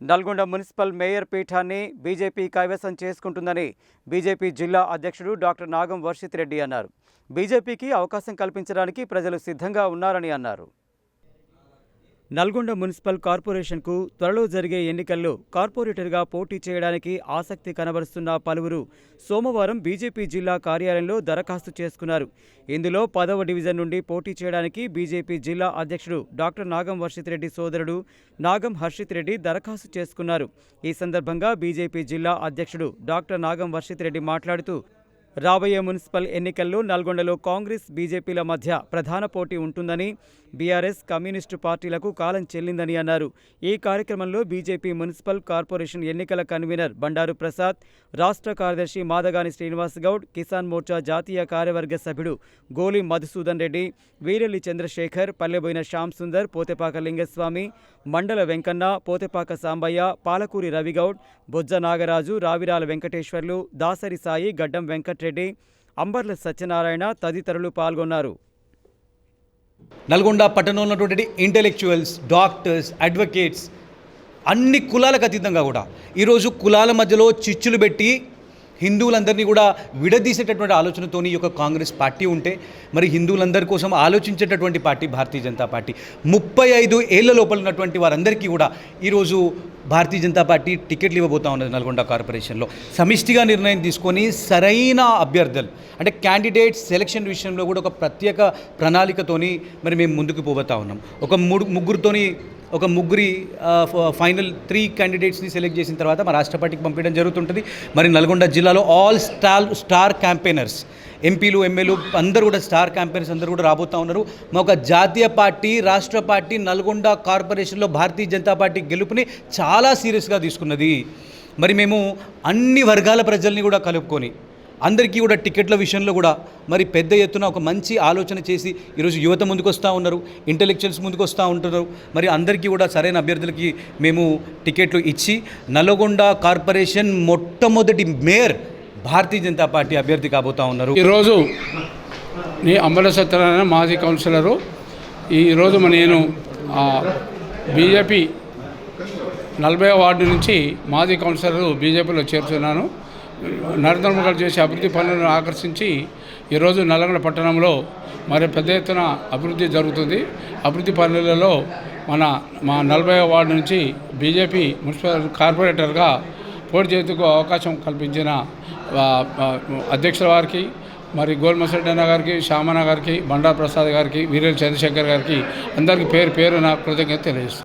Nalgonda municipal mayor పీఠాన్ని BJP కైవసం చేసుకుంటుందని BJP జిల్లా అధ్యక్షుడు డాక్టర్ నాగం వర్షిత్ రెడ్డి అన్నారు. బీజేపీకి అవకాశం కల్పించడానికి ప్రజలు సిద్ధంగా ఉన్నారని అన్నారు. నల్గొండ మున్సిపల్ కార్పొరేషన్కు త్వరలో జరిగే ఎన్నికల్లో కార్పొరేటర్గా పోటీ చేయడానికి ఆసక్తి కనబరుస్తున్న పలువురు సోమవారం బీజేపీ జిల్లా కార్యాలయంలో దరఖాస్తు చేసుకున్నారు. ఇందులో 10వ డివిజన్ నుండి పోటీ చేయడానికి బీజేపీ జిల్లా అధ్యక్షుడు డాక్టర్ నాగం వర్షిత్ రెడ్డి సోదరుడు నాగం హర్షిత్ రెడ్డి దరఖాస్తు చేసుకున్నారు. ఈ సందర్భంగా బీజేపీ జిల్లా అధ్యక్షుడు డాక్టర్ నాగం వర్షిత్ రెడ్డి మాట్లాడుతూ రాబోయే మున్సిపల్ ఎన్నికల్లో నల్గొండలో కాంగ్రెస్ బీజేపీల మధ్య ప్రధాన పోటీ ఉంటుందని, బీఆర్ఎస్ కమ్యూనిస్టు పార్టీలకు కాలం చెల్లిందని అన్నారు. ఈ కార్యక్రమంలో బీజేపీ మున్సిపల్ కార్పొరేషన్ ఎన్నికల కన్వీనర్ బండారు ప్రసాద్, రాష్ట్ర కార్యదర్శి మాదగాని శ్రీనివాస్ గౌడ్, కిసాన్ మోర్చా జాతీయ కార్యవర్గ సభ్యుడు గోలి మధుసూదన్ రెడ్డి, వీరెల్లి చంద్రశేఖర్, పల్లెబోయిన శ్యామ్ సుందర్, పోతేపాక లింగస్వామి, మండల వెంకన్న, పోతేపాక సాంబయ్య, పాలకూరి రవిగౌడ్, బొజ్జ నాగరాజు, రావిరాల వెంకటేశ్వర్లు, దాసరి సాయి, గడ్డం వెంకట్రెడ్డి, అంబర్ల సత్యనారాయణ తదితరులు పాల్గొన్నారు. నల్గొండ పట్టణంలో ఉన్నటువంటి ఇంటెలెక్చువల్స్, డాక్టర్స్, అడ్వకేట్స్ అన్ని కులాలకు అతీతంగా కూడా ఈరోజు కులాల మధ్యలో చిచ్చులు పెట్టి హిందువులందరినీ కూడా విడదీసేటటువంటి ఆలోచనతో ఈ యొక్క కాంగ్రెస్ పార్టీ ఉంటే, మరి హిందువులందరి కోసం ఆలోచించేటటువంటి పార్టీ భారతీయ జనతా పార్టీ. 35 ఏళ్ల లోపల ఉన్నటువంటి వారందరికీ కూడా ఈరోజు భారతీయ జనతా పార్టీ టికెట్లు ఇవ్వబోతా ఉన్నది. నల్గొండ కార్పొరేషన్లో సమిష్టిగా నిర్ణయం తీసుకొని సరైన అభ్యర్థులు అంటే క్యాండిడేట్స్ సెలక్షన్ విషయంలో కూడా ఒక ప్రత్యేక ప్రణాళికతోని మరి మేము ముందుకు పోబోతా ఉన్నాం. ఒక ముగ్గురి ఫైనల్ 3 క్యాండిడేట్స్ని సెలెక్ట్ చేసిన తర్వాత మా రాష్ట్ర పార్టీకి పంపించడం జరుగుతుంటుంది. మరి నల్గొండ జిల్లాలో ఆల్ స్టార్ క్యాంపెయినర్స్, ఎంపీలు, ఎమ్మెల్యేలు అందరూ కూడా స్టార్ క్యాంపెయినర్స్ అందరూ కూడా రాబోతూ ఉన్నారు. మా ఒక జాతీయ పార్టీ, రాష్ట్ర పార్టీ నల్గొండ కార్పొరేషన్లో భారతీయ జనతా పార్టీ గెలుపుని చాలా సీరియస్గా తీసుకున్నది. మరి మేము అన్ని వర్గాల ప్రజల్ని కూడా కలుపుకొని అందరికీ కూడా టికెట్ల విషయంలో కూడా మరి పెద్ద ఎత్తున ఒక మంచి ఆలోచన చేసి ఈరోజు యువత ముందుకు వస్తూ ఉన్నారు, ఇంటెలెక్చువల్స్ ముందుకు వస్తూ ఉంటున్నారు. మరి అందరికీ కూడా సరైన అభ్యర్థులకి మేము టికెట్లు ఇచ్చి నల్గొండ కార్పొరేషన్ మొట్టమొదటి మేయర్ భారతీయ జనతా పార్టీ అభ్యర్థి కాబోతూ ఉన్నారు. ఈరోజు అంబల సత్యనారాయణ మాజీ కౌన్సిలరు. ఈరోజు నేను బీజేపీ 40వ వార్డు నుంచి మాజీ కౌన్సిలర్ బీజేపీలో చేరుతున్నాను. నరేంద్ర మోదీ గారు చేసే అభివృద్ధి పనులను ఆకర్షించి ఈరోజు నల్గొండ పట్టణంలో మరి పెద్ద ఎత్తున అభివృద్ధి జరుగుతుంది. అభివృద్ధి పనులలో మా 40వ వార్డు నుంచి బీజేపీ మున్సిపల్ కార్పొరేటర్గా పోటీ చేసేందుకు అవకాశం కల్పించిన అధ్యక్షుల వారికి, మరి గోల్ మసరెడ్డి గారికి, శ్యామన్న గారికి, బండారు ప్రసాద్ గారికి, వీరెల్లి చంద్రశేఖర్ గారికి అందరికీ పేరు పేరు నా కృతజ్ఞత తెలియజేస్తాను.